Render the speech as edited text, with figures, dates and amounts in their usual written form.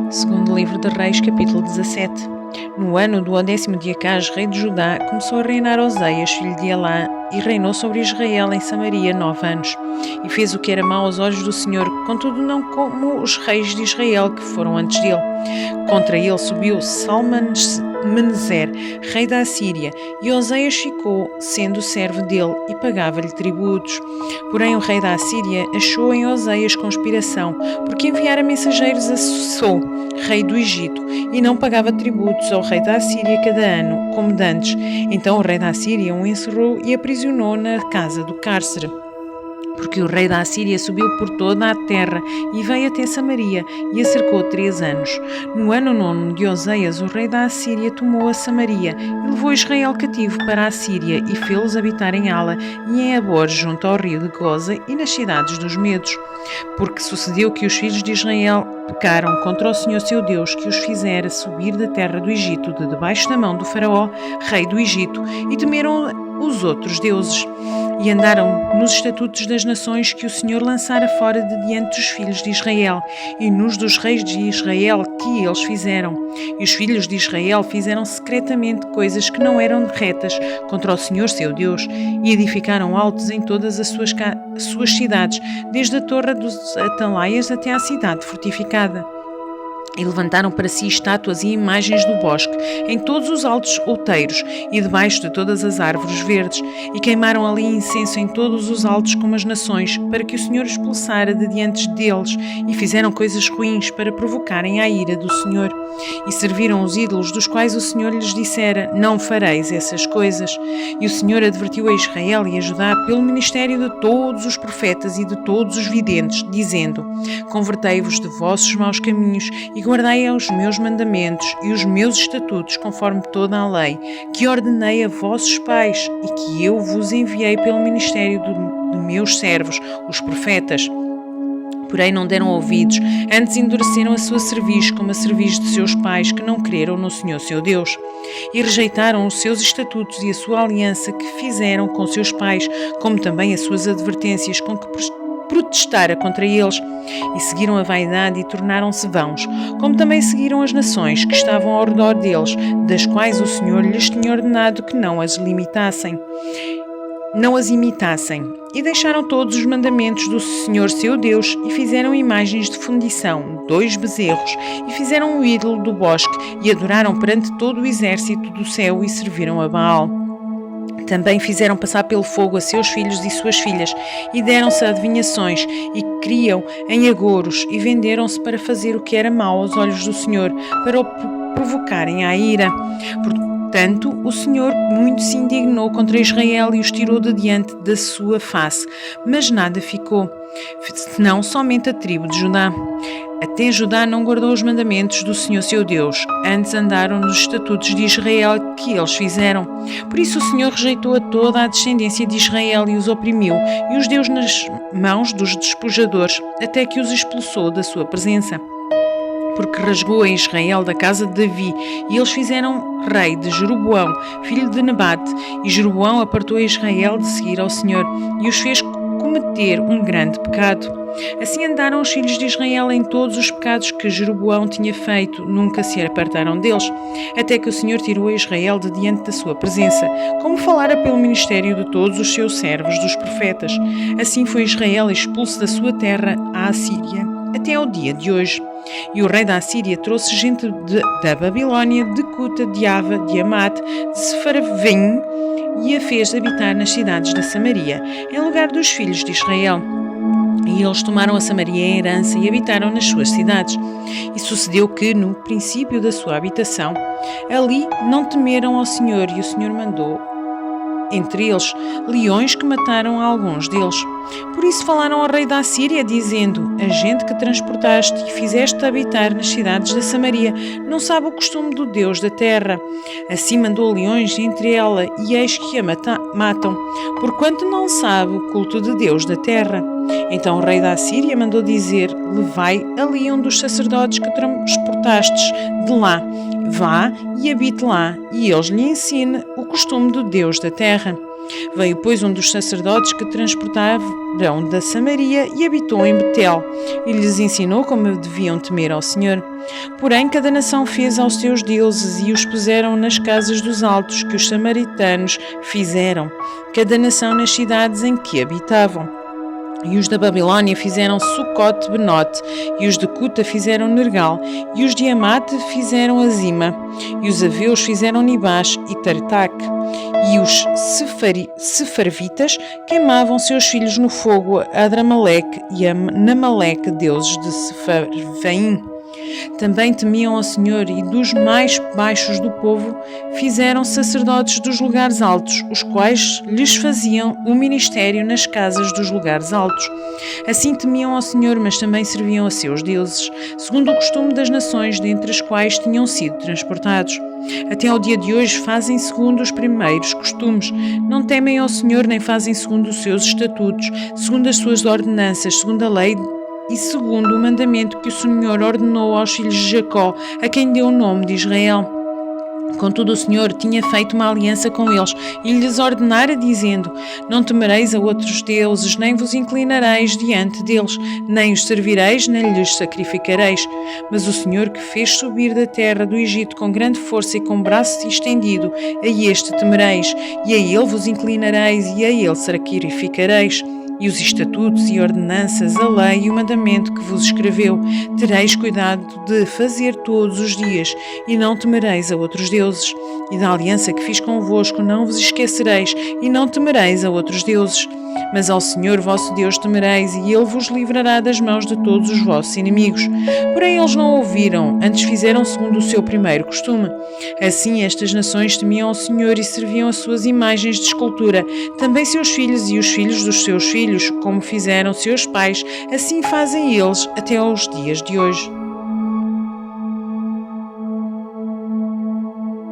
Segundo livro de Reis, capítulo 17. No ano do 10º de Acaz, rei de Judá, começou a reinar Oseias, filho de Elá, e reinou sobre Israel em Samaria 9 anos. E fez o que era mau aos olhos do Senhor, contudo não como os reis de Israel que foram antes dele. Contra ele subiu Salmaneser, rei da Assíria, e Oseias ficou sendo servo dele e pagava-lhe tributos. Porém o rei da Assíria achou em Oseias conspiração, porque enviara mensageiros a Sou, rei do Egito, e não pagava tributos ao rei da Assíria cada ano, como dantes. Então o rei da Assíria o encerrou e aprisionou na casa do cárcere. Porque o rei da Assíria subiu por toda a terra e veio até Samaria e a cercou 3 anos. No ano 9 de Oseias, o rei da Assíria tomou a Samaria e levou Israel cativo para a Assíria e fê-los habitar em Ala e em Abor, junto ao rio de Goza e nas cidades dos Medos. Porque sucedeu que os filhos de Israel pecaram contra o Senhor seu Deus, que os fizera subir da terra do Egito, de debaixo da mão do faraó, rei do Egito, e temeram os outros deuses, e andaram nos estatutos das nações que o Senhor lançara fora de diante dos filhos de Israel, e nos dos reis de Israel que eles fizeram. E os filhos de Israel fizeram secretamente coisas que não eram retas contra o Senhor seu Deus, e edificaram altos em todas as suas cidades, desde a torre dos Atalaias até à cidade fortificada. E levantaram para si estátuas e imagens do bosque, em todos os altos outeiros e debaixo de todas as árvores verdes, e queimaram ali incenso em todos os altos como as nações, para que o Senhor expulsara de diante deles, e fizeram coisas ruins para provocarem a ira do Senhor. E serviram os ídolos dos quais o Senhor lhes dissera: não fareis essas coisas. E o Senhor advertiu a Israel e a Judá pelo ministério de todos os profetas e de todos os videntes, dizendo: convertei-vos de vossos maus caminhos e guardai os meus mandamentos e os meus estatutos, conforme toda a lei, que ordenei a vossos pais e que eu vos enviei pelo ministério de meus servos, os profetas. Porém não deram ouvidos, antes endureceram a sua cerviz como a cerviz de seus pais, que não creram no Senhor seu Deus. E rejeitaram os seus estatutos e a sua aliança que fizeram com seus pais, como também as suas advertências com que protestara contra eles, e seguiram a vaidade e tornaram-se vãos, como também seguiram as nações que estavam ao redor deles, das quais o Senhor lhes tinha ordenado que não as imitassem, e deixaram todos os mandamentos do Senhor seu Deus, e fizeram imagens de fundição, 2 bezerros, e fizeram um ídolo do bosque, e adoraram perante todo o exército do céu, e serviram a Baal. Também fizeram passar pelo fogo a seus filhos e suas filhas, e deram-se a adivinhações, e criam em agouros, e venderam-se para fazer o que era mau aos olhos do Senhor, para o provocarem à ira. Portanto, o Senhor muito se indignou contra Israel e os tirou de diante da sua face, mas nada ficou, senão somente a tribo de Judá. Até Judá não guardou os mandamentos do Senhor seu Deus, antes andaram nos estatutos de Israel que eles fizeram. Por isso o Senhor rejeitou a toda a descendência de Israel e os oprimiu, e os deu nas mãos dos despojadores, até que os expulsou da sua presença. Porque rasgou a Israel da casa de Davi, e eles fizeram rei de Jeroboão, filho de Nebate, e Jeroboão apartou a Israel de seguir ao Senhor, e os fez cometer um grande pecado. Assim andaram os filhos de Israel em todos os pecados que Jeroboão tinha feito, nunca se apartaram deles, até que o Senhor tirou a Israel de diante da sua presença, como falara pelo ministério de todos os seus servos, dos profetas. Assim foi Israel expulso da sua terra à Assíria, até ao dia de hoje. E o rei da Assíria trouxe gente da Babilónia, de Cuta, de Ava, de Amate, de Sefarvim, e a fez habitar nas cidades da Samaria, em lugar dos filhos de Israel. E eles tomaram a Samaria em herança e habitaram nas suas cidades. E sucedeu que, no princípio da sua habitação, ali não temeram ao Senhor, e o Senhor mandou entre eles leões que mataram alguns deles. Por isso falaram ao rei da Assíria, dizendo: a gente que transportaste e fizeste habitar nas cidades da Samaria não sabe o costume do Deus da terra. Assim mandou leões entre ela, e eis que a matam, porquanto não sabe o culto de Deus da terra. Então o rei da Assíria mandou dizer: levai ali um dos sacerdotes que transportastes de lá, vá e habite lá, e eles lhe ensine o costume do Deus da terra. Veio, pois, um dos sacerdotes que transportaram da Samaria e habitou em Betel, e lhes ensinou como deviam temer ao Senhor. Porém, cada nação fez aos seus deuses e os puseram nas casas dos altos que os samaritanos fizeram, cada nação nas cidades em que habitavam. E os da Babilônia fizeram Sucote-Benote, e os de Cuta fizeram Nergal, e os de Amate fizeram Azima, e os aveus fizeram Nibás e Tartaque, e os sefarvitas queimavam seus filhos no fogo a Adramaleque e a Namaleque, deuses de Sefarvaim. Também temiam ao Senhor, e dos mais baixos do povo fizeram sacerdotes dos lugares altos, os quais lhes faziam o ministério nas casas dos lugares altos. Assim temiam ao Senhor, mas também serviam a seus deuses, segundo o costume das nações dentre as quais tinham sido transportados. Até ao dia de hoje fazem segundo os primeiros costumes. Não temem ao Senhor, nem fazem segundo os seus estatutos, segundo as suas ordenanças, segundo a lei e segundo o mandamento que o Senhor ordenou aos filhos de Jacó, a quem deu o nome de Israel. Contudo, o Senhor tinha feito uma aliança com eles e lhes ordenara, dizendo: Não temereis a outros deuses, nem vos inclinareis diante deles, nem os servireis, nem lhes sacrificareis. Mas o Senhor, que fez subir da terra do Egito com grande força e com braço estendido, a este temereis, e a ele vos inclinareis, e a ele sacrificareis. E os estatutos e ordenanças, a lei e o mandamento que vos escreveu, tereis cuidado de fazer todos os dias, e não temereis a outros deuses. E da aliança que fiz convosco não vos esquecereis, e não temereis a outros deuses. Mas ao Senhor vosso Deus temereis, e Ele vos livrará das mãos de todos os vossos inimigos. Porém eles não ouviram, antes fizeram segundo o seu primeiro costume. Assim estas nações temiam ao Senhor e serviam as suas imagens de escultura, também seus filhos e os filhos dos seus filhos, como fizeram seus pais, assim fazem eles até aos dias de hoje.